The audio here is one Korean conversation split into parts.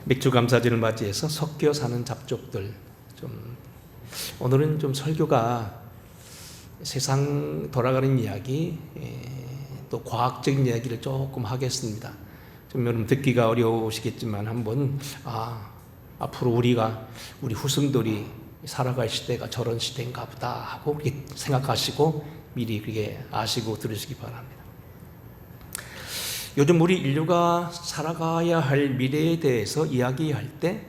맥주 감사절을 맞이해서 섞여 사는 잡족들, 오늘은 좀 설교가 세상 돌아가는 이야기, 또 과학적인 이야기를 조금 하겠습니다. 좀 여러분 듣기가 어려우시겠지만 한번 앞으로 우리 후손들이 살아갈 시대가 저런 시대인가 보다 하고 그렇게 생각하시고 미리 그렇게 아시고 들으시기 바랍니다. 요즘 우리 인류가 살아가야 할 미래에 대해서 이야기할 때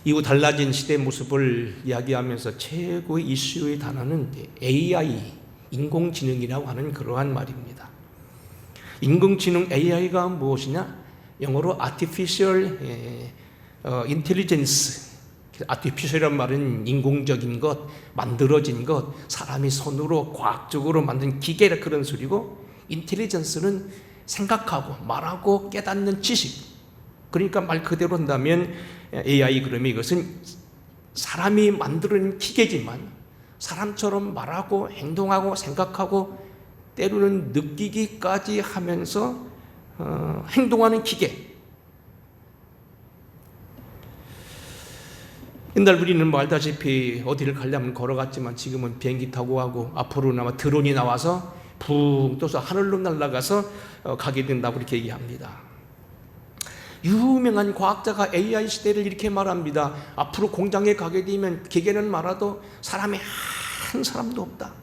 이후 달라진 시대의 모습을 이야기하면서 최고의 이슈의 단어는 AI, 인공지능이라고 하는 그러한 말입니다. 인공지능 AI가 무엇이냐? 영어로 Artificial Intelligence, 아티피셜이란 말은 인공적인 것, 만들어진 것, 사람이 손으로 과학적으로 만든 기계라 그런 소리고, 인텔리전스는 생각하고 말하고 깨닫는 지식. 그러니까 말 그대로 한다면 AI, 그러면 이것은 사람이 만드는 기계지만 사람처럼 말하고 행동하고 생각하고 때로는 느끼기까지 하면서 행동하는 기계. 옛날 우리는 뭐 알다시피 어디를 가려면 걸어갔지만 지금은 비행기 타고 가고 앞으로는 아마 드론이 나와서 붕 떠서 하늘로 날아가서 가게 된다고 그렇게 얘기합니다. 유명한 과학자가 AI 시대를 이렇게 말합니다. 앞으로 공장에 가게 되면 기계는 말아도 사람이 한 사람도 없다.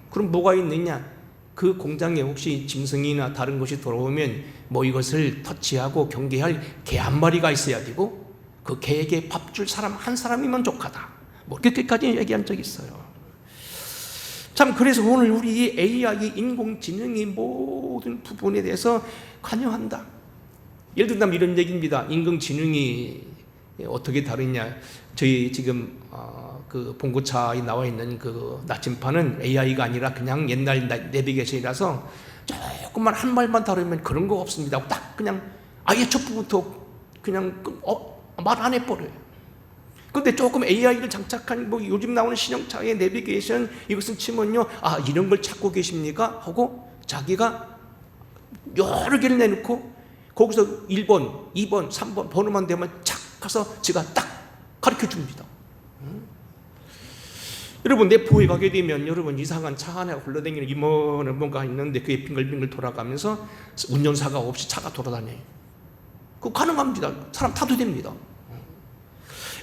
그럼 뭐가 있느냐? 그 공장에 혹시 짐승이나 다른 것이 들어오면 뭐 이것을 터치하고 경계할 개 한 마리가 있어야 되고 그 개에게 밥 줄 사람 한 사람이면 족하다. 뭐 그렇게까지 얘기한 적이 있어요. 참, 그래서 오늘 우리 AI, 인공지능이 모든 부분에 대해서 관여한다. 예를 들면 이런 얘기입니다. 인공지능이 어떻게 다르냐? 저희 지금 그 봉고차에 나와 있는 그 나침판은 AI가 아니라 그냥 옛날 내비게이션이라서 조금만 한 말만 다루면 그런 거 없습니다. 딱 그냥 아예 첫 부분부터 그냥 말 안 해버려요. 근데 조금 AI를 장착한 뭐 요즘 나오는 신형차의 내비게이션 이것은 치면요, 이런 걸 찾고 계십니까? 하고 자기가 여러 개를 내놓고 거기서 1번, 2번, 3번 번호만 되면 착 가서 제가 딱 가르쳐 줍니다. 여러분, 내포에 가게 되면 여러분 이상한 차 안에 흘러다니는 이모는 뭔가 있는데 그게 빙글빙글 돌아가면서 운전사가 없이 차가 돌아다녀요. 그거 가능합니다. 사람 타도 됩니다.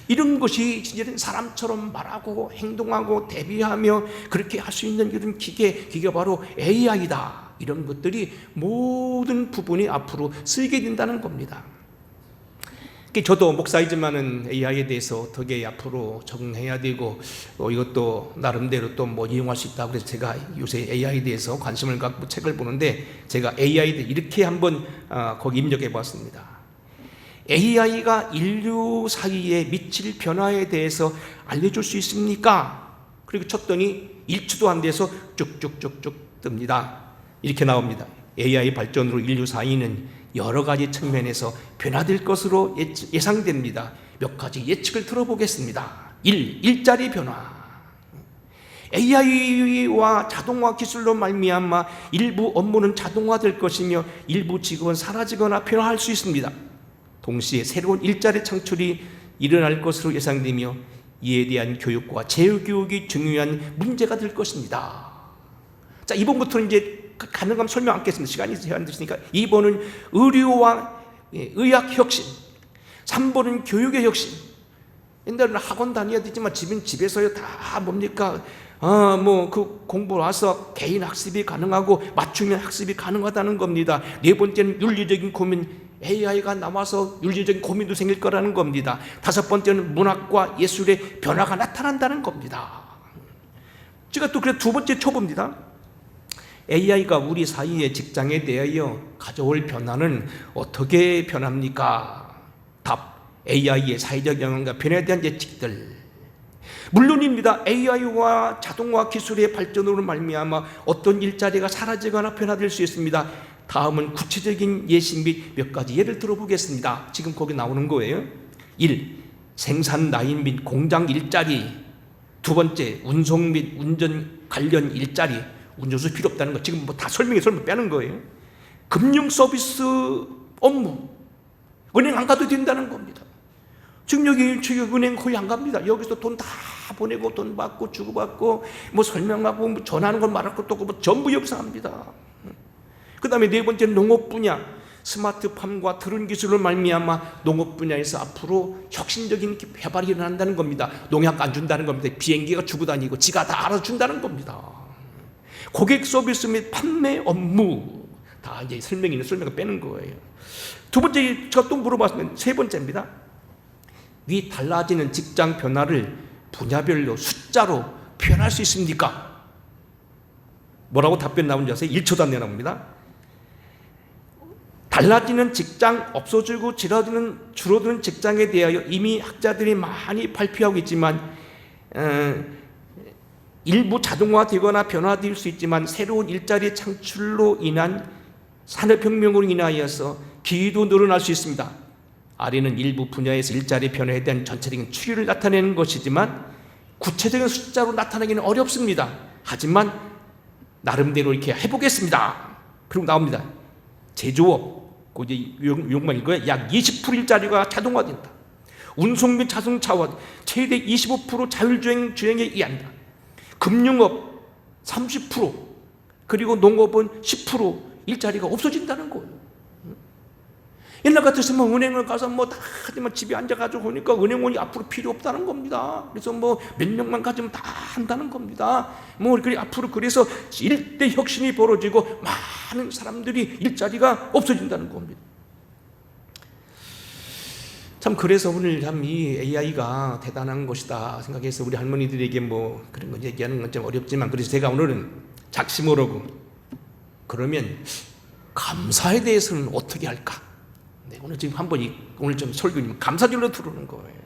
이런 것이 진짜 사람처럼 말하고 행동하고 대비하며 그렇게 할 수 있는 이런 기계가 바로 AI다. 이런 것들이 모든 부분이 앞으로 쓰이게 된다는 겁니다. 저도 목사이지만은 AI에 대해서 어떻게 앞으로 적응해야 되고 이것도 나름대로 또 뭐 이용할 수 있다고 그래서 제가 요새 AI에 대해서 관심을 갖고 책을 보는데 제가 AI에 대해 이렇게 한번 거기 입력해 봤습니다. AI가 인류 사이에 미칠 변화에 대해서 알려줄 수 있습니까? 그리고 쳤더니 1초도 안 돼서 쭉쭉쭉쭉 뜹니다. 이렇게 나옵니다. AI 발전으로 인류 사이는 여러 가지 측면에서 변화될 것으로 예상됩니다. 몇 가지 예측을 들어보겠습니다. 1. 일자리 변화. AI와 자동화 기술로 말미암아 일부 업무는 자동화될 것이며 일부 직업은 사라지거나 변화할 수 있습니다. 동시에 새로운 일자리 창출이 일어날 것으로 예상되며 이에 대한 교육과 재교육이 중요한 문제가 될 것입니다. 자, 2번부터는 이제 가능하면 설명 않겠습니다. 시간이 제한 되시니까. 2번은 의료와 의학 혁신, 3번은 교육의 혁신. 옛날에는 학원 다녀야 되지만 지금 집에서요 다 뭡니까? 그 공부 와서 개인 학습이 가능하고 맞춤형 학습이 가능하다는 겁니다. 4번째는 윤리적인 고민, AI가 나와서 윤리적인 고민도 생길 거라는 겁니다. 5번째는 문학과 예술의 변화가 나타난다는 겁니다. 제가 또 그래서 2번째 초보입니다. AI가 우리 사이의 직장에 대하여 가져올 변화는 어떻게 변합니까? 답, AI의 사회적 영향과 변화에 대한 예측들. 물론입니다. AI와 자동화 기술의 발전으로 말미암아 어떤 일자리가 사라지거나 변화될 수 있습니다. 다음은 구체적인 예시 및 몇 가지 예를 들어보겠습니다. 지금 거기 나오는 거예요. 1. 생산 라인 및 공장 일자리. 2번째, 운송 및 운전 관련 일자리. 운전수 필요 없다는 거 지금 뭐 다 설명 빼는 거예요. 금융 서비스 업무. 은행 안 가도 된다는 겁니다. 지금 여기 은행 거의 안 갑니다. 여기서 돈 다 보내고 돈 받고 주고받고 뭐 설명하고 뭐 전하는 건 말할 것도 없고 뭐 전부 여기서 합니다. 그 다음에 네 번째는 농업 분야. 스마트팜과 드론 기술을 말미암아 농업 분야에서 앞으로 혁신적인 개발이 일어난다는 겁니다. 농약 안 준다는 겁니다. 비행기가 주고 다니고 지가 다 알아서 준다는 겁니다. 고객 서비스 및 판매 업무 다 이제 설명을 빼는 거예요. 두 번째 제가 또 물어봤으면 세 번째입니다. 위 달라지는 직장 변화를 분야별로 숫자로 표현할 수 있습니까? 뭐라고 답변 나오는지 아세요? 1초도 안 나옵니다. 달라지는 직장, 없어지고 줄어드는 직장에 대하여 이미 학자들이 많이 발표하고 있지만 일부 자동화되거나 변화될 수 있지만 새로운 일자리 창출로 인한 산업혁명으로 인하여서 기회도 늘어날 수 있습니다. 아래는 일부 분야에서 일자리 변화에 대한 전체적인 추이를 나타내는 것이지만 구체적인 숫자로 나타내기는 어렵습니다. 하지만 나름대로 이렇게 해보겠습니다. 그리고 나옵니다. 제조업, 이제 용만 읽어요. 약 20% 일자리가 자동화된다. 운송 및 자동차와 최대 25% 자율주행에 의한다. 금융업 30%, 그리고 농업은 10% 일자리가 없어진다는 거예요. 옛날 같았으면 은행을 가서 뭐 다 하지만 집에 앉아가지고 하니까 은행원이 앞으로 필요 없다는 겁니다. 그래서 뭐 몇 명만 가지면 다 한다는 겁니다. 뭐 그래 앞으로 그래서 일대 혁신이 벌어지고 많은 사람들이 일자리가 없어진다는 겁니다. 참 그래서 오늘 참 이 AI가 대단한 것이다 생각해서 우리 할머니들에게 뭐 그런 거 얘기하는 건 좀 어렵지만 그래서 제가 오늘은 작심으로고 그러면 감사에 대해서는 어떻게 할까? 네, 오늘 지금 오늘 좀 설교님 감사절로 들어오는 거예요.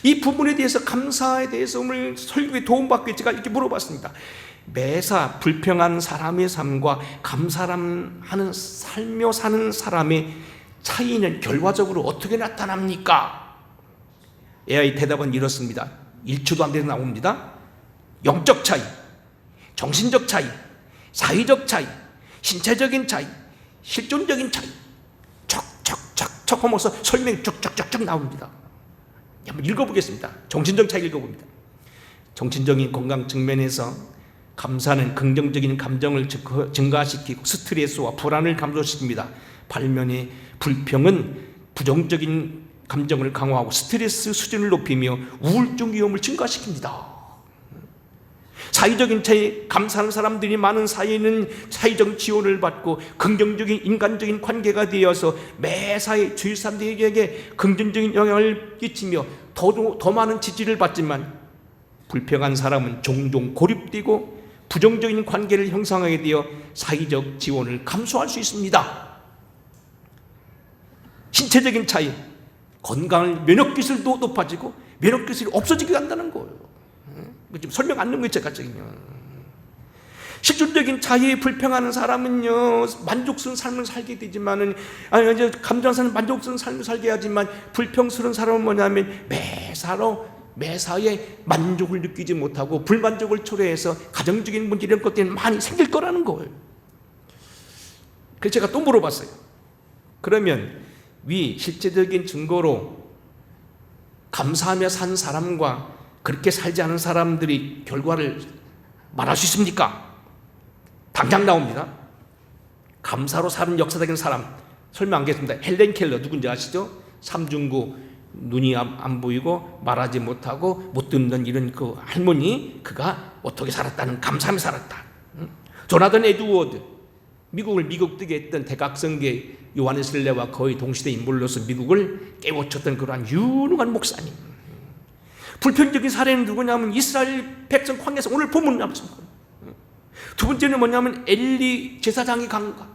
이 부분에 대해서 감사에 대해서 오늘 설교에 도움받기 제가 이렇게 물어봤습니다. 매사 불평한 사람의 삶과 감사하는 살며 사는 사람의 차이는 결과적으로 어떻게 나타납니까? AI 대답은 이렇습니다. 1초도 안 돼서 나옵니다. 영적 차이, 정신적 차이, 사회적 차이, 신체적인 차이, 실존적인 차이 척척척척 하면서 설명이 쭉쭉쭉쭉 나옵니다. 한번 읽어보겠습니다. 정신적 차이 읽어봅니다. 정신적인 건강 측면에서 감사는 긍정적인 감정을 증가시키고 스트레스와 불안을 감소시킵니다. 반면에 불평은 부정적인 감정을 강화하고 스트레스 수준을 높이며 우울증 위험을 증가시킵니다. 사회적인 차이, 감사하는 사람들이 많은 사회는 사회적 지원을 받고 긍정적인 인간적인 관계가 되어서 매사에 주위 사람들에게 긍정적인 영향을 끼치며 더 많은 지지를 받지만 불평한 사람은 종종 고립되고 부정적인 관계를 형성하게 되어 사회적 지원을 감소할 수 있습니다. 신체적인 차이, 건강을 면역기술도 높아지고 면역기술이 없어지게 한다는 거예요. 지금 설명 안 넣은 거 제가 지금요. 실존적인 차이에 불평하는 사람은요 만족스러운 삶을 살게 되지만은 이제 감정사는 만족스러운 삶을 살게 하지만 불평스러운 사람은 뭐냐면 매사에 만족을 느끼지 못하고 불만족을 초래해서 가정적인 문제 이런 것들이 많이 생길 거라는 거예요. 그래서 제가 또 물어봤어요. 그러면 위 실제적인 증거로 감사하며 산 사람과 그렇게 살지 않은 사람들이 결과를 말할 수 있습니까? 당장 나옵니다. 감사로 사는 역사적인 사람 설명 안 하겠습니다. 헬렌 켈러 누군지 아시죠? 삼중고 눈이 안 보이고 말하지 못하고 못 듣는 이런 그 할머니, 그가 어떻게 살았다는 감사하며 살았다. 조나단 에드워드, 미국 뜨게 했던 대각성계 요하네슬레와 거의 동시대 인물로서 미국을 깨우쳤던 그러한 유능한 목사님. 불편적인 사례는 누구냐면 이스라엘 백성 광야에서 오늘 본문 나왔습니다. 두 번째는 뭐냐면 엘리 제사장의 강가.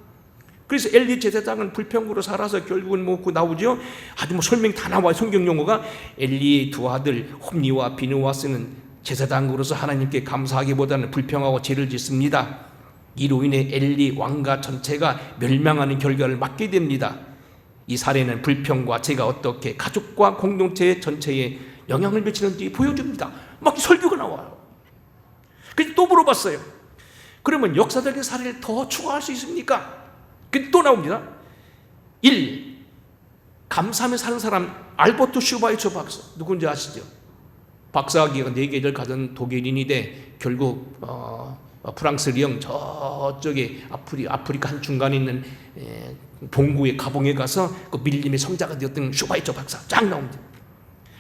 그래서 엘리 제사장은 불평으로 살아서 결국은 그 나오죠. 아주 설명이 다 나와요. 성경 용어가 엘리의 두 아들 홈니와 비느와스는 제사장으로서 하나님께 감사하기보다는 불평하고 죄를 짓습니다. 이로 인해 엘리 왕가 전체가 멸망하는 결과를 맞게 됩니다. 이 사례는 불평과 죄가 어떻게 가족과 공동체 전체에 영향을 미치는지 보여줍니다. 막 설교가 나와요. 그래서 또 물어봤어요. 그러면 역사적인 사례를 더 추가할 수 있습니까? 또 나옵니다. 1. 감사하며 사는 사람 알버토 슈바이처 박사 누군지 아시죠? 박사학위가 4개를 가진 독일인인데 결국 프랑스 리옹 저쪽에 아프리카 한중간에 있는 봉구의 가봉에 가서 그 밀림의 성자가 되었던 슈바이처 박사 쫙 나옵니다.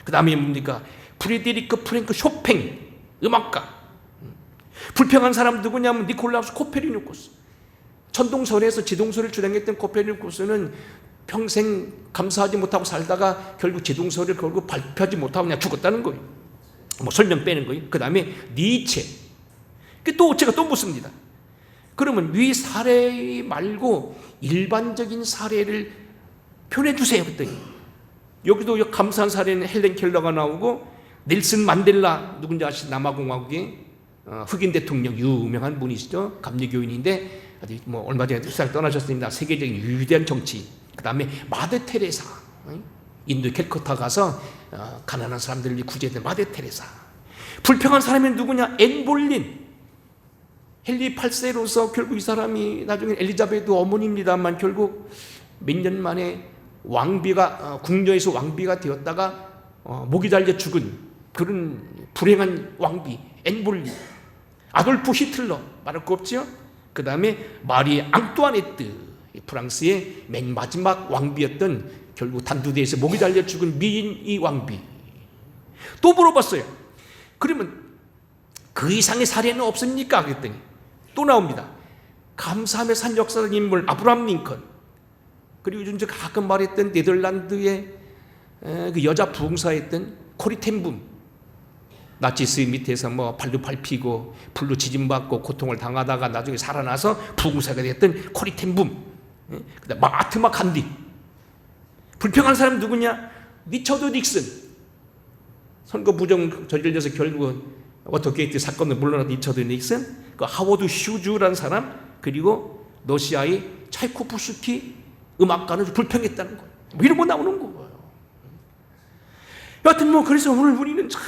그 다음에 뭡니까? 프리드리크 프랭크 쇼팽 음악가. 불평한 사람 누구냐면 니콜라우스 코페르니쿠스. 천동설에서 지동설을 주장했던 코페르니쿠스는 평생 감사하지 못하고 살다가 결국 지동설을 결국 발표하지 못하고 그냥 죽었다는 거예요. 뭐 설명 빼는 거예요. 그 다음에 니체. 또 제가 또 묻습니다. 그러면 위 사례 말고 일반적인 사례를 표현해 주세요. 그랬더니 여기도 감사한 사례는 헬렌 켈러가 나오고 넬슨 만델라 누군지 아시죠? 남아공화국의 흑인 대통령 유명한 분이시죠. 감리교인인데 뭐 얼마 전에 세상을 떠나셨습니다. 세계적인 위대한 정치. 그 다음에 마더 테레사 인도 캘커타 가서 가난한 사람들을 구제했던 마더 테레사. 불평한 사람이 누구냐? 앤 볼린. 헨리 8세로서 결국 이 사람이 나중에 엘리자베트 어머니입니다만 결국 몇 년 만에 왕비가 궁녀에서 왕비가 되었다가 목이 달려 죽은 그런 불행한 왕비 앤 볼린. 아돌프 히틀러 말할 거 없죠? 그 다음에 마리 앙뚜아네트 프랑스의 맨 마지막 왕비였던 결국 단두대에서 목이 달려 죽은 미인 이 왕비. 또 물어봤어요. 그러면 그 이상의 사례는 없습니까? 그랬더니 또 나옵니다. 감사함에 산 역사적 인물 아브라함 링컨. 그리고 요즘 제가 가끔 말했던 네덜란드의 그 여자 부흥사였던 코리 텐붐. 나치스 밑에서 뭐 발로 밟히고 불로 지진받고 고통을 당하다가 나중에 살아나서 부흥사가 됐던 코리 텐붐. 그다음 마하트마 간디. 불평한 사람 누구냐? 리처드 닉슨. 선거 부정 저질러서 결국은 워터게이트 사건으로 물러난 리처드 닉슨. 그 하워드 휴즈라는 사람. 그리고 러시아의 차이코프스키 음악가는 불평했다는 거예요. 뭐 이런 거 나오는 거예요. 여하튼 뭐 그래서 오늘 우리는 참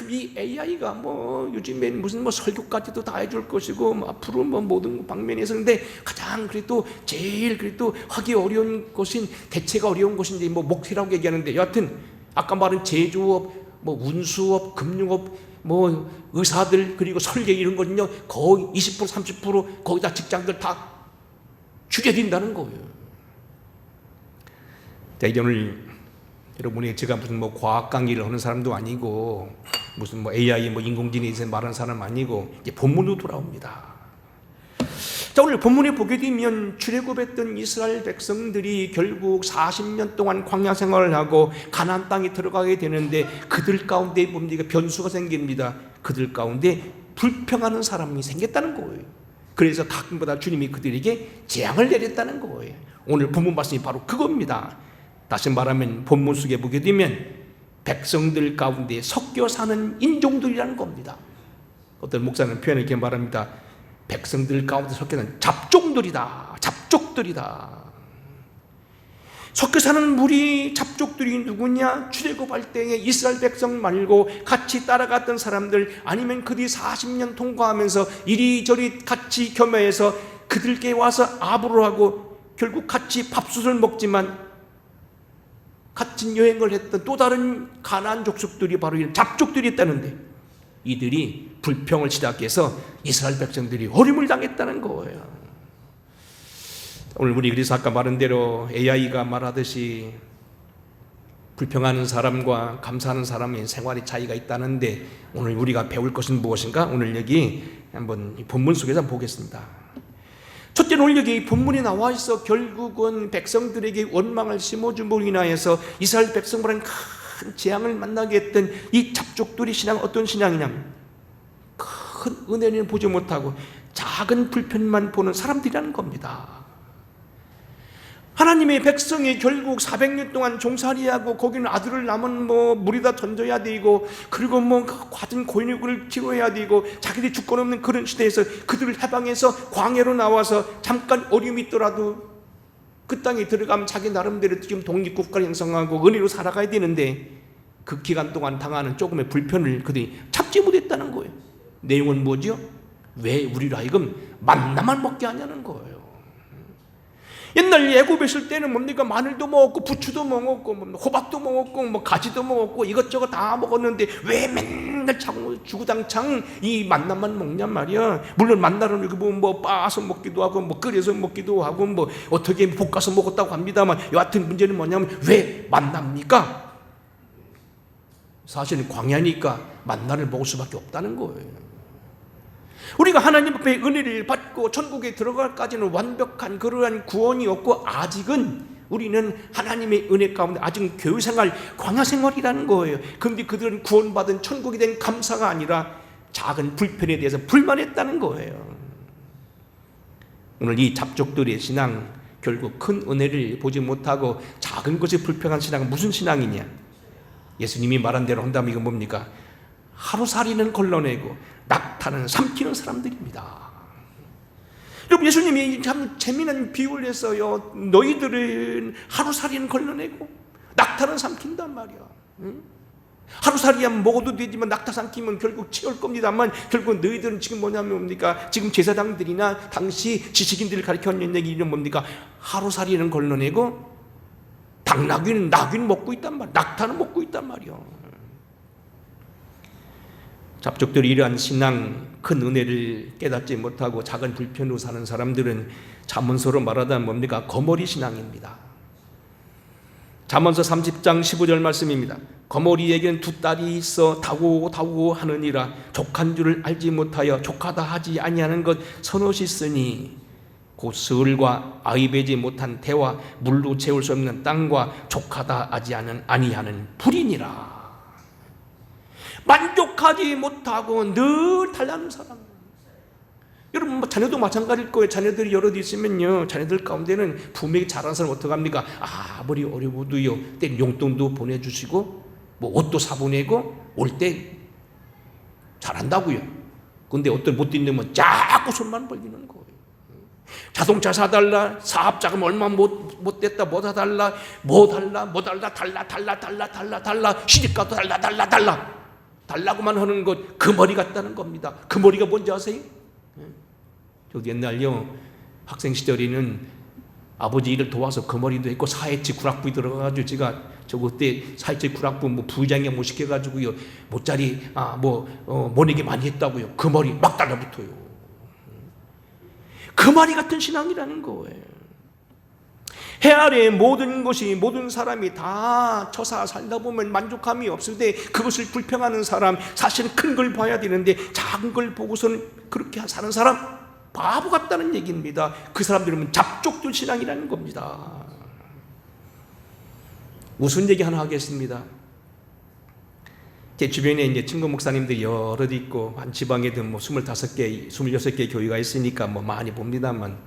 이 AI가 뭐 요즘엔 무슨 뭐 설교까지도 다 해줄 것이고 뭐 앞으로 뭐 모든 방면에서 근데 가장 그래도 제일 그래도 하기 어려운 것인 대체가 어려운 것인데 뭐 목표라고 얘기하는데 여하튼 아까 말한 제조업, 뭐 운수업, 금융업, 뭐 의사들 그리고 설계 이런 거는요 거의 20% 30% 거기다 직장들 다 줄여진다는 거예요. 자, 이제 오늘 여러분이 제가 무슨 뭐 과학 강의를 하는 사람도 아니고 무슨 뭐 AI 뭐 인공지능에 말하는 사람 아니고 이제 본문으로 돌아옵니다. 자, 오늘 본문에 보게 되면 출애굽했던 이스라엘 백성들이 결국 40년 동안 광야 생활을 하고 가나안 땅에 들어가게 되는데 그들 가운데 뭡니까? 변수가 생깁니다. 그들 가운데 불평하는 사람이 생겼다는 거예요. 그래서 가끔보다 주님이 그들에게 재앙을 내렸다는 거예요. 오늘 본문 말씀이 바로 그겁니다. 다시 말하면 본문 속에 보게 되면 백성들 가운데 섞여 사는 인종들이라는 겁니다. 어떤 목사는 표현을 이렇게 말합니다. 백성들 가운데 섞여 사는 잡종들이다. 잡족들이다. 섞여 사는 무리 잡족들이 누구냐? 출애굽할 때에 이스라엘 백성 말고 같이 따라갔던 사람들 아니면 그들이 40년 통과하면서 이리저리 같이 겸해해서 그들께 와서 아부를 하고 결국 같이 밥솥을 먹지만 같은 여행을 했던 또 다른 가나안 족속들이 바로 이런 잡족들이 있다는데 이들이 불평을 시작해서 이스라엘 백성들이 어림을 당했다는 거예요. 오늘 우리 그래서 아까 말한 대로 AI가 말하듯이 불평하는 사람과 감사하는 사람의 생활의 차이가 있다는데 오늘 우리가 배울 것은 무엇인가? 오늘 여기 한번 본문 속에서 보겠습니다. 첫째는 오늘 여기 본문에 나와 있어 결국은 백성들에게 원망을 심어줌으로 인하여서 이스라엘 백성보다는 큰 재앙을 만나게 했던 이 잡족들의 신앙 어떤 신앙이냐면 큰 은혜는 보지 못하고 작은 불편만 보는 사람들이라는 겁니다. 하나님의 백성이 결국 400년 동안 종살이하고 거기는 아들을 낳으면 뭐 물에다 던져야 되고 그리고 뭐 과든 고인육을 치료해야 되고 자기들이 주권 없는 그런 시대에서 그들을 해방해서 광야로 나와서 잠깐 어려움이 있더라도 그 땅에 들어가면 자기 나름대로 지금 독립국가를 형성하고 은혜로 살아가야 되는데 그 기간 동안 당하는 조금의 불편을 그들이 참지 못했다는 거예요. 내용은 뭐죠? 왜 우리로 하여금 만나만 먹게 하냐는 거예요. 옛날 애굽에 있을 때는 뭡니까? 마늘도 먹었고 부추도 먹었고 호박도 먹었고 뭐 가지도 먹었고 이것저것 다 먹었는데 왜 맨날 주구장창 이 만나만 먹냔 말이야. 물론 만나는 이렇게 뭐 빻아서 먹기도 하고 뭐 끓여서 먹기도 하고 뭐 어떻게 볶아서 먹었다고 합니다만, 여하튼 문제는 뭐냐면 왜 만납니까? 사실은 광야니까 만나를 먹을 수밖에 없다는 거예요. 우리가 하나님 앞에 은혜를 받고 천국에 들어갈까지는 완벽한 그러한 구원이 없고, 아직은 우리는 하나님의 은혜 가운데 아직은 교회생활, 광야생활이라는 거예요. 그런데 그들은 구원받은 천국에 대한 감사가 아니라 작은 불편에 대해서 불만했다는 거예요. 오늘 이 잡족들의 신앙, 결국 큰 은혜를 보지 못하고 작은 것에 불평한 신앙은 무슨 신앙이냐? 예수님이 말한 대로 한다면 이건 뭡니까? 하루살이는 걸러내고 낙타는 삼키는 사람들입니다. 여러분, 예수님이 참 재미난 비유를 했어요. 너희들은 하루살이는 걸러내고 낙타는 삼킨단 말이야. 하루살이야 먹어도 되지만 낙타 삼키면 결국 치울 겁니다만, 결국 너희들은 지금 뭐냐면 뭡니까? 지금 제사장들이나 당시 지식인들을 가르쳐준 얘기는 뭡니까? 하루살이는 걸러내고 낙귀는 먹고 있단 말이야. 낙타는 먹고 있단 말이야. 잡족들이 이러한 신앙, 큰 은혜를 깨닫지 못하고 작은 불편으로 사는 사람들은 잠언서로 말하자면 뭡니까? 거머리 신앙입니다. 잠언서 30장 15절 말씀입니다. 거머리에게는 두 딸이 있어 다구고 하느니라. 족한 줄을 알지 못하여 족하다 하지 아니하는 것 서너시 쓰니, 곧 스을과 아이배지 못한 태와 물로 채울 수 없는 땅과 족하다 하지 아니하는 불이니라. 만족하지 못하고 늘 달라는 사람. 여러분, 뭐 자녀도 마찬가지일 거예요. 자녀들이 여럿 있으면요, 자녀들 가운데는 부모에게 잘하는 사람 어떡합니까? 아무리 어려워도요, 때는 용돈도 보내주시고 뭐 옷도 사보내고 올 때 잘한다고요. 근데 어떤 못된 놈은 자꾸 손만 벌리는 거예요. 자동차 사달라, 사업자금 얼마 못 됐다, 뭐 사달라, 달라, 시집가도 달라고만 하는 것, 그 머리 같다는 겁니다. 그 머리가 뭔지 아세요? 저도 옛날요, 학생 시절에는 아버지 일을 도와서 그 머리도 했고 사회치 구락부에 들어가가지고 제가 그때 사회치 구락부 뭐 부의장이 뭐 시켜가지고요, 모짜리 모내기 많이 했다고요. 그 머리 막 달라붙어요. 그 머리 같은 신앙이라는 거예요. 해 아래 모든 것이, 모든 사람이 다 처사 살다 보면 만족함이 없을 때 그것을 불평하는 사람, 사실은 큰 걸 봐야 되는데 작은 걸 보고서는 그렇게 사는 사람, 바보 같다는 얘기입니다. 그 사람들은 잡족들 신앙이라는 겁니다. 무슨 얘기 하나 하겠습니다. 제 주변에 이제 친구 목사님들이 여럿 있고, 한 지방에도 뭐 25개, 26개 교회가 있으니까 뭐 많이 봅니다만,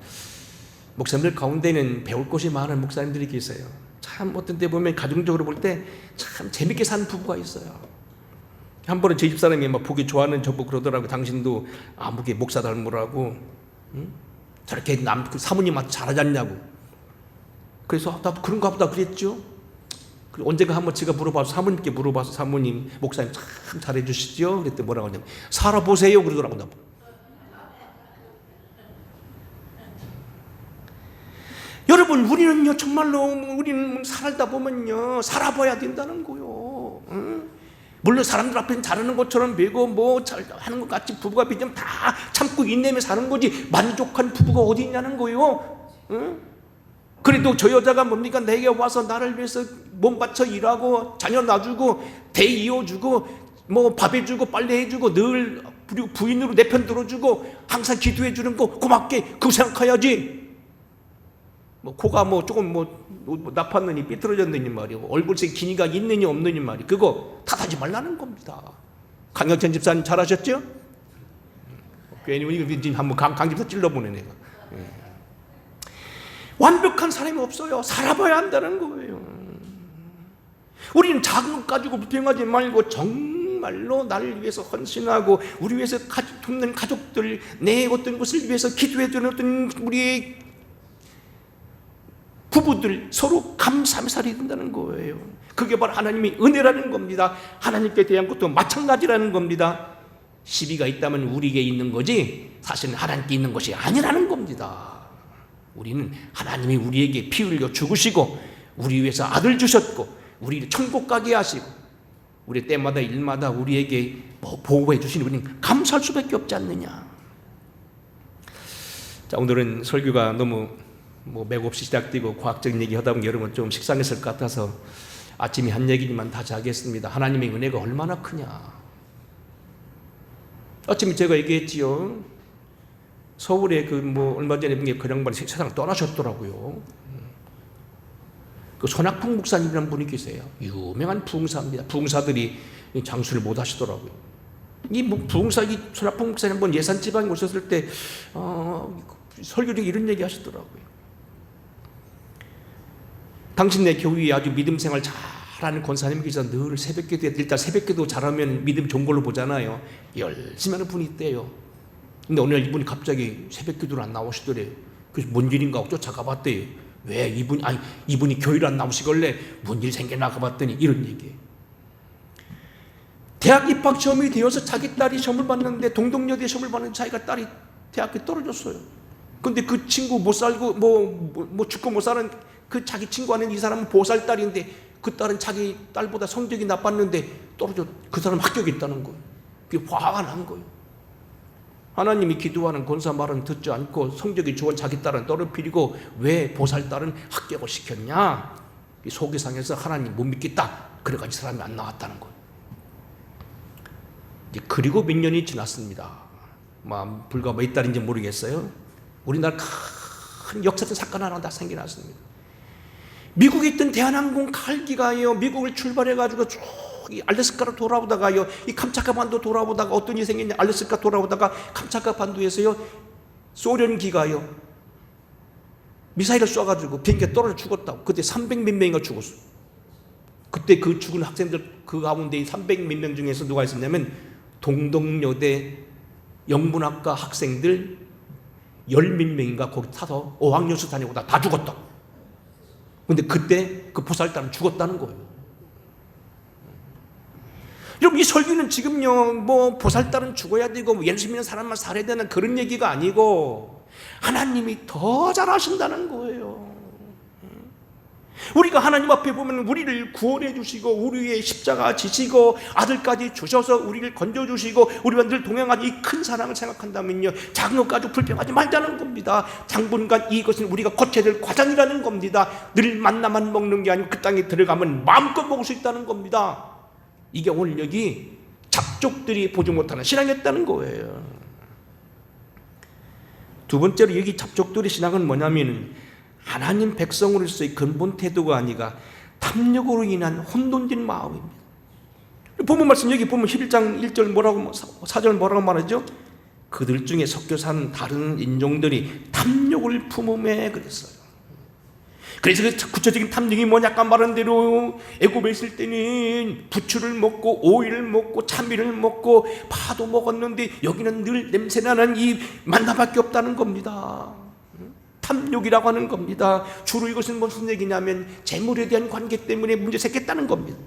목사님들 가운데는 배울 것이 많은 목사님들이 계세요. 참 어떤 때 보면 가정적으로 볼 때 참 재밌게 사는 부부가 있어요. 한 번은 제 집사람이 막 보기 좋아하는 저보고 그러더라고. 당신도 아무게 목사 닮으라고, 저렇게 사모님한테 잘하지 않냐고. 그래서 나 그런가 보다 그랬죠. 언젠가 한번 제가 사모님께 물어봐서, 사모님, 목사님 참 잘해주시죠? 그랬더니 뭐라고 하냐면, 살아보세요 그러더라고. 여러분, 우리는요, 정말로 우리는 살다 보면요, 살아봐야 된다는 거요. 물론 사람들 앞에는 잘하는 것처럼 배고 뭐 잘하는 것 같이 부부가 빚으면 다 참고 인내며 사는 거지, 만족한 부부가 어디 있냐는 거요. 그래도 저 여자가 뭡니까? 내게 와서 나를 위해서 몸 바쳐 일하고 자녀 놔주고 대 이어주고 뭐 밥 해주고 빨래 해주고 늘 그리고 부인으로 내 편 들어주고 항상 기도해 주는 거 고맙게 그거 생각해야지. 뭐 코가 뭐 조금 뭐 나빴느니 삐뚤어졌느니 말이고 얼굴색 기니가 있느니 없느니 말이, 그거 탓하지 말라는 겁니다. 강혁천 집사님 잘하셨죠? 괜히 우리 한번 강 집사 찔러보네 내가. 완벽한 사람이 없어요. 살아봐야 한다는 거예요. 우리는 작은 것 가지고 불평하지 말고 정말로 나를 위해서 헌신하고 우리 위해서 돕는 가족들, 내 어떤 것을 위해서 기도해주는 어떤 우리의 부부들 서로 감사하며 살아야 된다는 거예요. 그게 바로 하나님의 은혜라는 겁니다. 하나님께 대한 것도 마찬가지라는 겁니다. 시비가 있다면 우리에게 있는 거지 사실은 하나님께 있는 것이 아니라는 겁니다. 우리는 하나님이 우리에게 피 흘려 죽으시고 우리 위해서 아들 주셨고 우리를 천국 가게 하시고 우리 때마다 일마다 우리에게 보호해 주시니 우리는 감사할 수밖에 없지 않느냐. 자, 오늘은 설교가 너무 맥없이 시작되고 과학적인 얘기 하다 보면 여러분 좀 식상했을 것 같아서 아침에 한 얘기지만 다시 하겠습니다. 하나님의 은혜가 얼마나 크냐. 아침에 제가 얘기했지요. 서울에 얼마 전에 본 게 그 양반이 세상을 떠나셨더라고요. 그 손학풍 목사님이라는 분이 계세요. 유명한 부흥사입니다. 부흥사들이 장수를 못 하시더라고요. 이 손학풍 목사님 한번 예산 지방에 오셨을 때 설교 중에 이런 얘기 하시더라고요. 당신네 교회에 아주 믿음 생활 잘하는 권사님이 계셔서 늘 새벽기도 일단 새벽기도 잘하면 믿음 좋은 걸로 보잖아요. 열심히 하는 분이 있대요. 근데 어느 날 이분이 갑자기 새벽기도를 안 나오시더래요. 그래서 뭔 일인가 하고 쫓아가 봤대요. 왜 이분이 교회를 안 나오시길래 뭔 일 생겨나 가봤더니 이런 얘기예요. 대학 입학 시험이 되어서 자기 딸이 시험을 봤는데 동덕여대 시험을 봤는데 자기가 딸이 대학교에 떨어졌어요. 근데 그 친구 못 살고 죽고 못 사는 그 자기 친구하는 이 사람은 보살 딸인데 그 딸은 자기 딸보다 성적이 나빴는데 떨어져 그 사람 합격했다는 거예요. 그게 화가 난 거예요. 하나님이 기도하는 권사 말은 듣지 않고 성적이 좋은 자기 딸은 떨어뜨리고 왜 보살 딸은 합격을 시켰냐? 속이상해서 하나님 못 믿겠다. 그래가지고 사람이 안 나왔다는 거예요. 그리고 몇 년이 지났습니다. 불과 몇 달인지 모르겠어요. 우리나라 큰 역사적 사건 하나 다 생겨났습니다. 미국에 있던 대한항공 칼기가요, 미국을 출발해가지고 쭉 알래스카로 돌아오다가요, 이 캄차카 반도 돌아오다가 어떤 일이 생겼냐, 알래스카 돌아오다가 캄차카 반도에서요, 소련기가요, 미사일을 쏴가지고 비행기가 떨어져 죽었다고. 그때 300몇 명이가 죽었어요. 그때 그 죽은 학생들 그 가운데 300몇 명 중에서 누가 있었냐면 동덕여대 영문학과 학생들 10몇 명인가 거기 타서 어학연수 다니고 다 죽었다고. 근데 그때 그 보살딸은 죽었다는 거예요. 여러분, 이 설교는 지금요, 보살딸은 죽어야 되고, 예수 믿는 사람만 살아야 되는 그런 얘기가 아니고, 하나님이 더 잘하신다는 거예요. 우리가 하나님 앞에 보면 우리를 구원해 주시고, 우리의 십자가 지시고, 아들까지 주셔서 우리를 건져주시고, 우리와 늘 동행하는 이 큰 사랑을 생각한다면요, 작은 것까지 불평하지 말자는 겁니다. 당분간 이것은 우리가 거쳐야 될 과정이라는 겁니다. 늘 만나만 먹는 게 아니고 그 땅에 들어가면 마음껏 먹을 수 있다는 겁니다. 이게 오늘 여기 잡족들이 보지 못하는 신앙이었다는 거예요. 두 번째로 여기 잡족들의 신앙은 뭐냐면 하나님 백성으로서의 근본 태도가 아니라 탐욕으로 인한 혼돈된 마음입니다. 본문 말씀 여기 보면 11장 1절 4절 뭐라고 말하죠? 그들 중에 섞여 사는 다른 인종들이 탐욕을 품음에 그랬어요. 그래서 그 구체적인 탐욕이 뭐냐? 아까 말한 대로 애굽에 있을 때는 부추를 먹고 오이를 먹고 참미를 먹고 파도 먹었는데 여기는 늘 냄새나는 이 만나밖에 없다는 겁니다. 탐욕이라고 하는 겁니다. 주로 이것은 무슨 얘기냐면 재물에 대한 관계 때문에 문제 생겼다는 겁니다.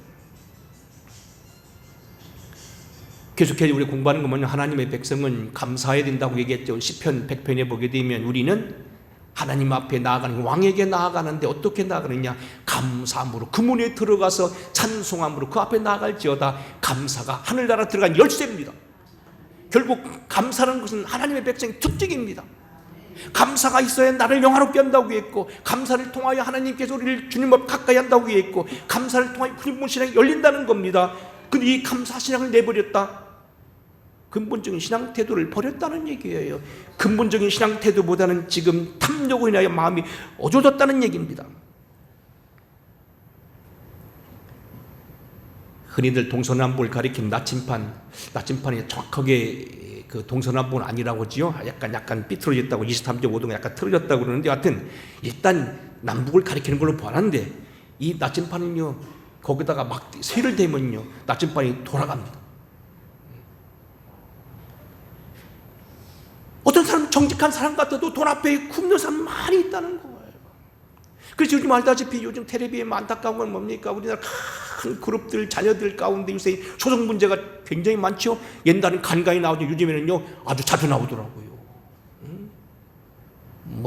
계속해서 우리 공부하는 거 뭐냐? 하나님의 백성은 감사해야 된다고 얘기했죠. 시편 100편에 보게 되면 우리는 하나님 앞에 나아가는, 왕에게 나아가는데 어떻게 나아가느냐? 감사함으로 그 문에 들어가서 찬송함으로 그 앞에 나아갈지어다. 감사가 하늘나라 들어간 열쇠입니다. 결국 감사라는 것은 하나님의 백성의 특징입니다. 감사가 있어야 나를 영화롭게 한다고 했고, 감사를 통하여 하나님께서 우리를 주님 앞 가까이 한다고 했고, 감사를 통하여 근본 신앙이 열린다는 겁니다. 근데 이 감사 신앙을 내버렸다. 근본적인 신앙 태도를 버렸다는 얘기예요. 근본적인 신앙 태도보다는 지금 탐욕으로 인하여 마음이 어두워졌다는 얘기입니다. 흔히들 동서남북을 가리킨 나침판이 정확하게 그 동서남북은 아니라고 하지요. 약간 삐뚤어졌다고 23.5도가 약간 틀어졌다고 그러는데, 하여튼 일단 남북을 가리키는 걸로 보았는데 이 나침판은요, 거기다가 막 쇠를 대면요 나침판이 돌아갑니다. 어떤 사람 정직한 사람 같아도 돈 앞에 굽는 사람 많이 있다는 거예요. 그래서 요즘 알다시피 요즘 텔레비에 안타까운 건 뭡니까? 우리나라 큰 그룹들 자녀들 가운데 요새 소송 문제가 굉장히 많죠. 옛날엔 간간히 나오죠. 요즘에는요 아주 자주 나오더라고요.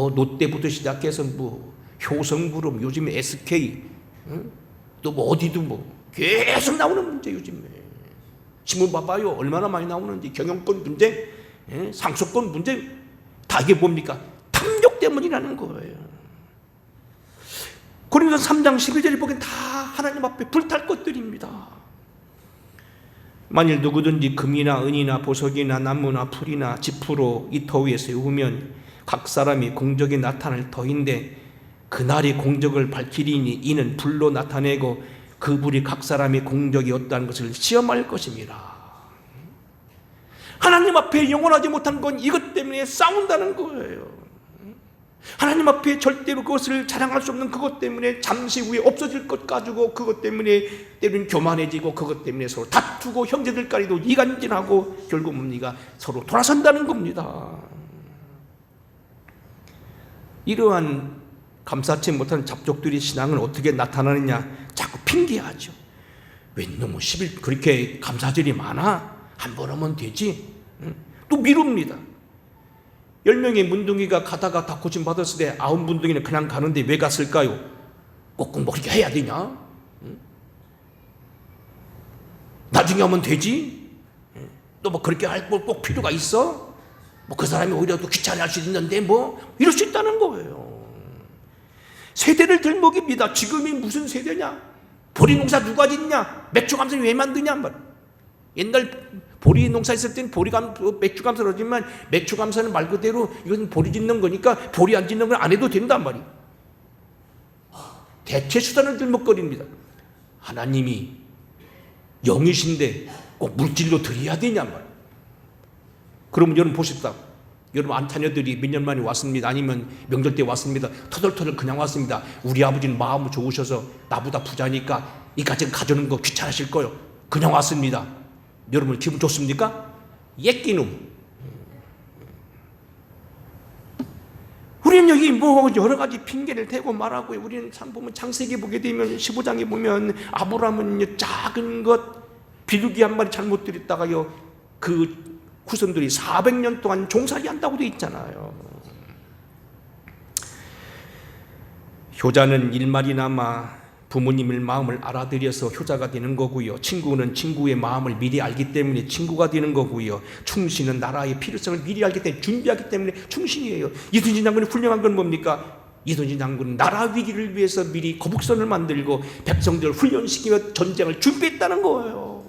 뭐 롯데부터 시작해서 뭐 효성그룹, 요즘에 SK, 또 뭐 어디도 뭐 계속 나오는 문제. 요즘에 신문 봐봐요, 얼마나 많이 나오는지. 경영권 문제, 상속권 문제, 다 이게 뭡니까? 탐욕 때문이라는 거예요. 고린도서 3장 11절에 보기엔 다 하나님 앞에 불탈 것들입니다. 만일 누구든지 금이나 은이나 보석이나 나무나 풀이나 지푸로 이 터 위에 세우면 각 사람이 공적이 나타날 터인데 그날이 공적을 밝히리니 이는 불로 나타내고 그 불이 각 사람이 공적이었다는 것을 시험할 것입니다. 하나님 앞에 영원하지 못한 건 이것 때문에 싸운다는 거예요. 하나님 앞에 절대로 그것을 자랑할 수 없는 그것 때문에 잠시 후에 없어질 것 가지고 그것 때문에 때로는 교만해지고 그것 때문에 서로 다투고 형제들까지도 이간질하고 결국 뭡니까? 서로 돌아선다는 겁니다. 이러한 감사치 못한 잡족들이 신앙을 어떻게 나타나느냐? 자꾸 핑계하죠. 왜 너무 10일 그렇게 감사절이 많아? 한 번 하면 되지. 또 미룹니다. 10명의 문둥이가 가다가 다 고침받았을 때 9문둥이는 그냥 가는데 왜 갔을까요? 꼭 뭐 그렇게 해야 되냐? 나중에 하면 되지? 또 뭐 그렇게 할 꼭 필요가 있어? 뭐 그 사람이 오히려 또 귀찮아 할 수 있는데 뭐 이럴 수 있다는 거예요. 세대를 들먹입니다. 지금이 무슨 세대냐? 보리 농사 누가 짓냐? 맥주 감사는 왜 만드냐? 옛날 보리 농사 있을 때는 맥주 감사를 하지만 맥주 감사는 말 그대로 이건 보리 짓는 거니까 보리 안 짓는 건 안 해도 된단 말이에요. 대체 수단을 들먹거립니다. 하나님이 영이신데 꼭 물질로 드려야 되냔 말이에요. 그러면 여러분 보십시다. 여러분 안타녀들이 몇 년 만에 왔습니다. 아니면 명절 때 왔습니다. 터덜터덜 그냥 왔습니다. 우리 아버지는 마음이 좋으셔서 나보다 부자니까 이 가정 가져오는 거 귀찮으실 거요. 그냥 왔습니다. 여러분 기분 좋습니까? 옛기놈. 우리는 여기 뭐 여러 가지 핑계를 대고 말하고, 우리는 참 보면 창세기 보게 되면 15장에 보면 아브라함은 작은 것 비둘기 한 마리 잘못 들였다가요 그 후손들이 400년 동안 종살이 한다고 돼 있잖아요. 효자는 일말이나마 부모님의 마음을 알아들여서 효자가 되는 거고요. 친구는 친구의 마음을 미리 알기 때문에 친구가 되는 거고요. 충신은 나라의 필요성을 미리 알기 때문에 준비하기 때문에 충신이에요. 이순신 장군이 훌륭한 건 뭡니까? 이순신 장군은 나라 위기를 위해서 미리 거북선을 만들고 백성들을 훈련시키며 전쟁을 준비했다는 거예요.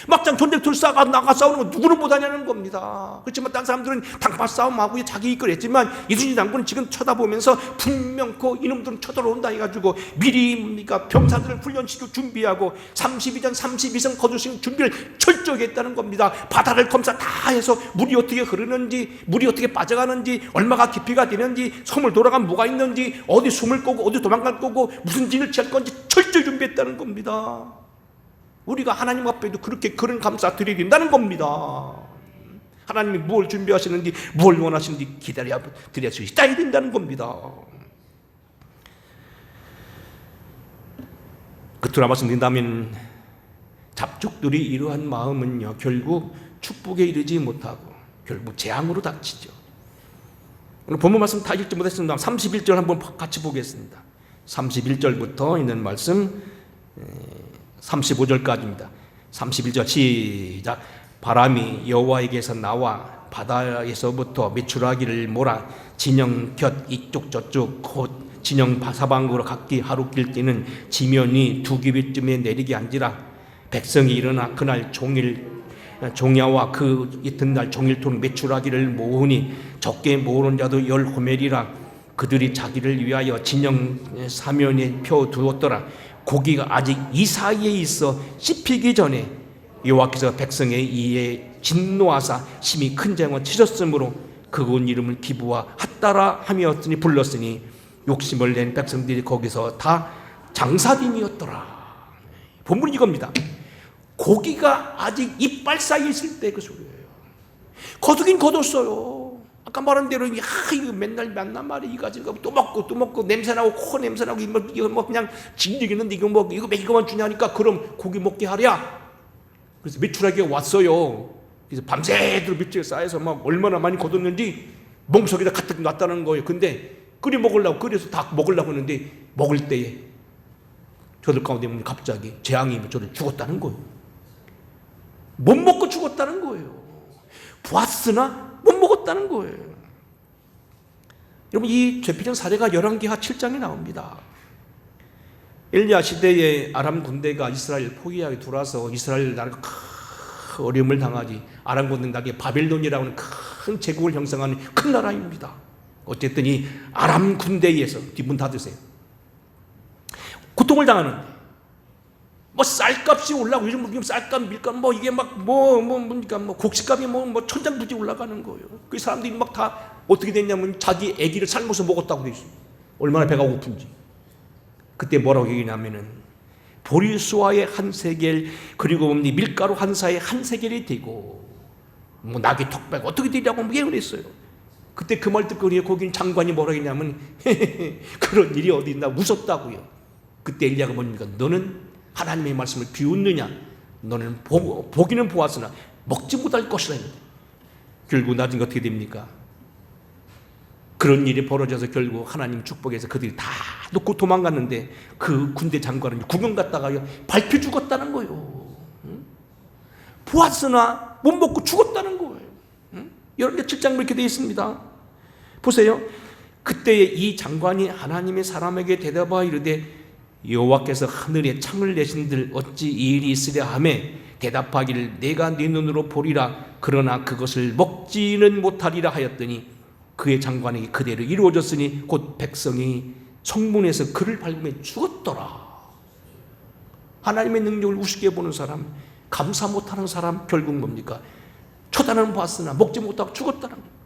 막장 전쟁터를 싸가 나가 싸우는 건 누구는 못하냐는 겁니다. 그렇지만 다른 사람들은 당파 싸움하고 자기 이끌 했지만 이순신 장군은 지금 쳐다보면서 분명코 이놈들은 쳐들어온다 해가지고 미리 뭡니까 병사들을 훈련시키고 준비하고 32전 32성 거둘 수 있는 준비를 철저히 했다는 겁니다. 바다를 검사 다 해서 물이 어떻게 흐르는지, 물이 어떻게 빠져가는지, 얼마가 깊이가 되는지, 섬을 돌아가면 뭐가 있는지, 어디 숨을 거고 어디 도망갈 거고 무슨 진을 취할 건지 철저히 준비했다는 겁니다. 우리가 하나님 앞에도 그렇게 그런 감사 드려야 된다는 겁니다. 하나님이 무엇을 준비하시는지, 무엇을 원하시는지 기다려 드릴 수 있어야 된다는 겁니다. 끝으로 말씀드린다면 잡족들이 이러한 마음은요 결국 축복에 이르지 못하고 결국 재앙으로 닥치죠. 오늘 본문 말씀 다 읽지 못했습니다. 31절 한번 같이 보겠습니다. 31절부터 있는 말씀 35절까지입니다. 31절 시작. 바람이 여호와에게서 나와 바다에서부터 메추라기를 몰아 진영 곁 이쪽 저쪽 곧 진영 사방으로 각기 하루길 뛰는 지면이 두 규빗쯤에 내리게 한지라. 백성이 일어나 그날 종야와 그 이튿날 종일토록 메추라기를 모으니 적게 모으는 자도 10호멜이라. 그들이 자기를 위하여 진영 사면에 펴 두었더라. 고기가 아직 이 사이에 있어 씹히기 전에 여호와께서 백성의 이에 진노하사 심히 큰 재앙을 치셨으므로 그곳 이름을 기브와 핫다라 하미었으니 불렀으니 욕심을 낸 백성들이 거기서 다 장사됨이었더라. 본문이 이겁니다. 고기가 아직 이빨 사이에 있을 때 그 소리예요. 거두긴 거뒀어요. 아까 말한 대로 이거 맨날 만난 말이 이 가지고 또 먹고 냄새나고 코 냄새나고 이거 뭐 그냥 질리겠는데 이거만 주냐니까 그럼 고기 먹게 하랴. 그래서 메추라기가 왔어요. 그래서 밤새도록 밑에 쌓여서 막 얼마나 많이 거뒀는지 멍석에다 가득 놨다는 거예요. 근데 끓여서 다 먹으려고 했는데 먹을 때에 저들 가운데 갑자기 재앙이 저를 죽었다는 거예요. 못 먹고 죽었다는 거예요. 보았으나 못 먹었다는 거예요. 여러분, 이 죄피전 사례가 열왕기하 7장에 나옵니다. 엘리야 시대에 아람 군대가 이스라엘 포기하게 들어와서 이스라엘 나라가 큰 어려움을 당하지. 아람 군대는 나중에 바벨론이라고 하는 큰 제국을 형성하는 큰 나라입니다. 어쨌든 이 아람 군대에 의해서 뒷문 닫으세요. 고통을 당하는데 뭐 쌀값이 올라가고 요즘 쌀값, 밀값 이게 뭡니까 곡식값이 천장부지 올라가는 거예요. 그 사람들이 막 다 어떻게 됐냐면 자기 아기를 삶아서 먹었다고 돼 있어요. 얼마나 배가 고픈지. 그때 뭐라고 얘기냐면은 보리수와의 한 세겔 그리고 밀가루 한 사에 한 세겔이 되고 낙이 턱배가 어떻게 되냐고 예언했어요. 그때 그 말 듣고 거긴 장관이 뭐라고 했냐면 그런 일이 어디 있나 웃었다고요. 그때 엘리야가 뭡니까? 너는 하나님의 말씀을 비웃느냐? 너는 보기는 보았으나 먹지 못할 것이라 했는데 결국 나중에 어떻게 됩니까? 그런 일이 벌어져서 결국 하나님 축복해서 그들이 다 놓고 도망갔는데 그 군대 장관은 구경 갔다가 밟혀 죽었다는 거예요. 보았으나 못 먹고 죽었다는 거예요. 여러분들 7장 이렇게 되어 있습니다. 보세요. 그때 이 장관이 하나님의 사람에게 대답하여 이르되 여호와께서 하늘에 창을 내신들 어찌 이 일이 있으랴 하매 대답하기를 내가 네 눈으로 보리라 그러나 그것을 먹지는 못하리라 하였더니 그의 장관에게 그대로 이루어졌으니 곧 백성이 성문에서 그를 밟으며 죽었더라. 하나님의 능력을 우습게 보는 사람, 감사 못하는 사람 결국 뭡니까? 쳐다는 봤으나 먹지 못하고 죽었다는 거예요.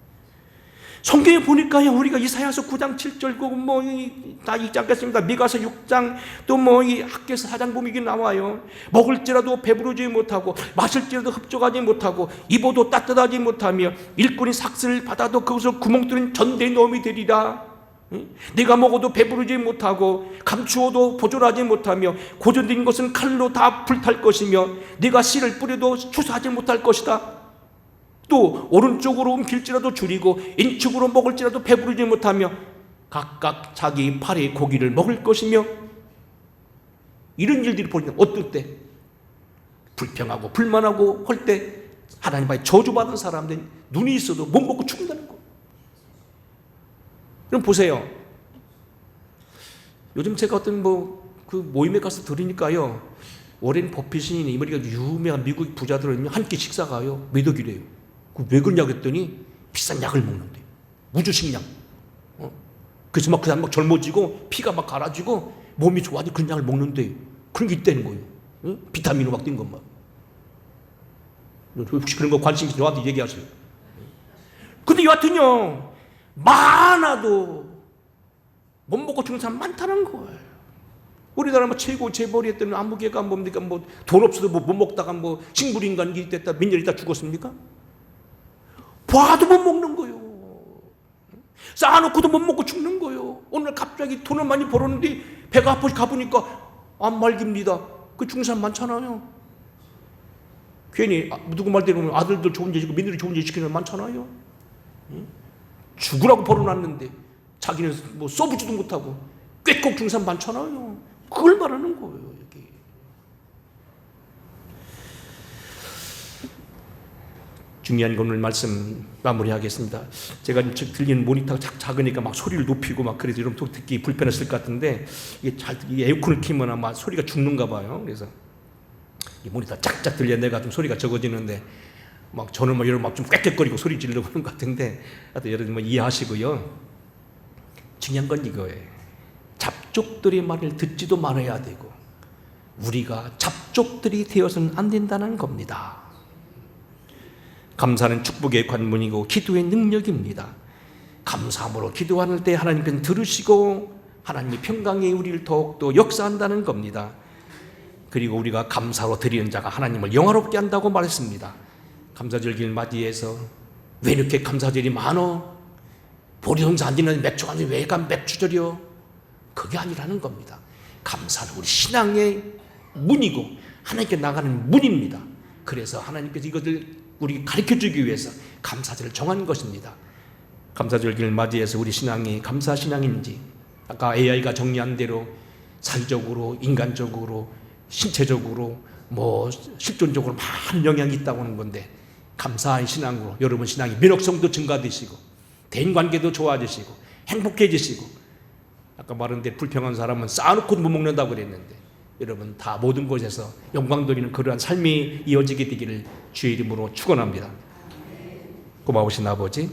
성경에 보니까요, 우리가 이사야서 9장 7절 다 읽지 않겠습니다. 미가서 6장 또 이 학개서 4장 보면 이게 나와요. 먹을지라도 배부르지 못하고 마실지라도 흡족하지 못하고 입어도 따뜻하지 못하며 일꾼이 삭슬을 받아도 그것을 구멍 뚫린 전대의 놈이 되리라. 내가 먹어도 배부르지 못하고 감추어도 보존하지 못하며 고존된 것은 칼로 다 불탈 것이며 내가 씨를 뿌려도 추수하지 못할 것이다. 또 오른쪽으로 옮길지라도 줄이고 인축으로 먹을지라도 배부르지 못하며 각각 자기 팔의 고기를 먹을 것이며 이런 일들이 벌어지는 어떨 때 불평하고 불만하고 할 때 하나님 앞에 저주받은 사람들은 눈이 있어도 못 먹고 죽는다는 거예요. 그럼 보세요. 요즘 제가 어떤 그 모임에 가서 들으니까요, 워렌 버핏이 이 머리가 유명한 미국 부자들은 한 끼 식사가요 몇 억이래요. 왜 그러냐고 했더니 비싼 약을 먹는데 무주식량. 그래서 그 사람 젊어지고 피가 막 갈아지고 몸이 좋아지고 그런 약을 먹는데 그런 게 있다는 거예요. 비타민으로 막 된 것만. 혹시 그런 거 관심 있으면 저한테 얘기하세요. 근데 여하튼요, 많아도 못 먹고 죽는 사람 많다는 거예요. 우리나라 최고 재벌이 했더니 아무개가 뭡니까? 돈 없어도 못 먹다가 식물인간이 됐다 몇 년 있다 죽었습니까? 봐도 못 먹는 거예요. 쌓아놓고도 못 먹고 죽는 거예요. 오늘 갑자기 돈을 많이 벌었는데 배가 아프지 가보니까 안 말깁니다. 그 죽는 사람 많잖아요. 괜히 누구 말대로 아들들 좋은 일 시키고 며느리 좋은 일 시키는 사람 많잖아요. 죽으라고 벌어놨는데 자기는 써보지도 못하고 꿰꼭 죽는 사람 많잖아요. 그걸 말하는 거예요. 여기. 중요한 건 오늘 말씀 마무리하겠습니다. 제가 들리는 모니터가 작으니까 막 소리를 높이고 막 그래서 여러분 듣기 불편했을 것 같은데 이게 에어컨을 키면 아마 소리가 죽는가 봐요. 그래서 이 모니터 짝짝 들려 내가 좀 소리가 적어지는데 막 저는 여러분 막 좀 꽥꽥거리고 소리 지르고 그런 것 같은데 하여튼 여러분 이해하시고요. 중요한 건 이거예요. 잡족들의 말을 듣지도 말아야 되고 우리가 잡족들이 되어서는 안 된다는 겁니다. 감사는 축복의 관문이고 기도의 능력입니다. 감사함으로 기도할 때 하나님께서 들으시고 하나님의 평강이 우리를 더욱더 역사한다는 겁니다. 그리고 우리가 감사로 드리는 자가 하나님을 영화롭게 한다고 말했습니다. 감사절기를 맞이해서 왜 이렇게 감사절이 많어? 보리동산 안 지는 맥주 아니 왜가 맥주절이요? 그게 아니라는 겁니다. 감사는 우리 신앙의 문이고 하나님께 나가는 문입니다. 그래서 하나님께서 이것을 우리 가르쳐주기 위해서 감사절을 정한 것입니다. 감사절기를 맞이해서 우리 신앙이 감사신앙인지, 아까 AI가 정리한 대로 사회적으로, 인간적으로, 신체적으로, 실존적으로 많은 영향이 있다고 하는 건데, 감사한 신앙으로 여러분 신앙이 매력성도 증가되시고 대인관계도 좋아지시고 행복해지시고, 아까 말한 데 불평한 사람은 쌓아놓고 못 먹는다고 그랬는데, 여러분 다 모든 곳에서 영광 돌리는 그러한 삶이 이어지게 되기를 주의 이름으로 축원합니다. 고마우신 아버지,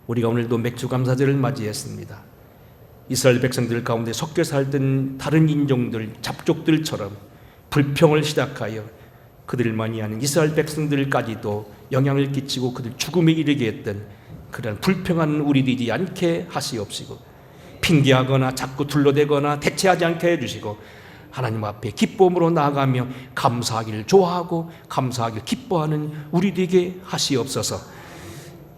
우리가 오늘도 맥주감사절을 맞이했습니다. 이스라엘 백성들 가운데 섞여 살던 다른 인종들, 잡족들처럼 불평을 시작하여 그들만이 아닌 이스라엘 백성들까지도 영향을 끼치고 그들 죽음에 이르게 했던 그런 불평하는 우리 되지 않게 하시옵시고, 핑계하거나 자꾸 둘러대거나 대체하지 않게 해주시고, 하나님 앞에 기쁨으로 나아가며 감사하기를 좋아하고 감사하기를 기뻐하는 우리 되게 하시옵소서.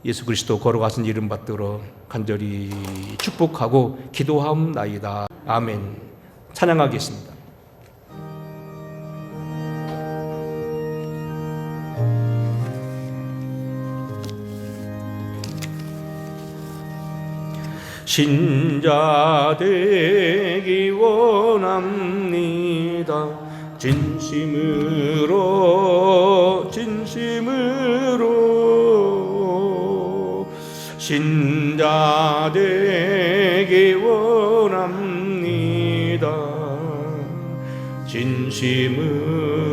예수 그리스도 걸어가신 이름 받들어 간절히 축복하고 기도하옵나이다. 아멘. 찬양하겠습니다. 신자 되기 원합니다. 진심으로 신자 되기 원합니다. 진심으로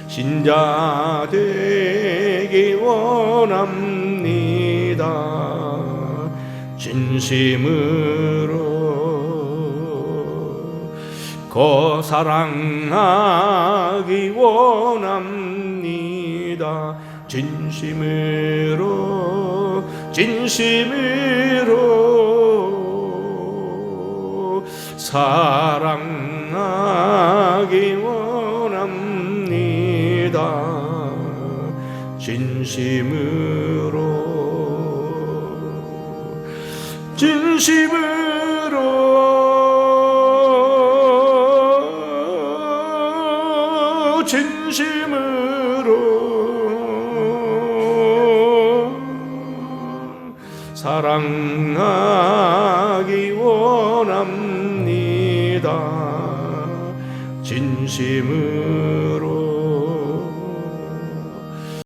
신자 되기 원합니다. 진심으로 사랑하기 원합니다. 진심으로 사랑하기 원합니다. 진심으로 사랑하기 원합니다. 진심으로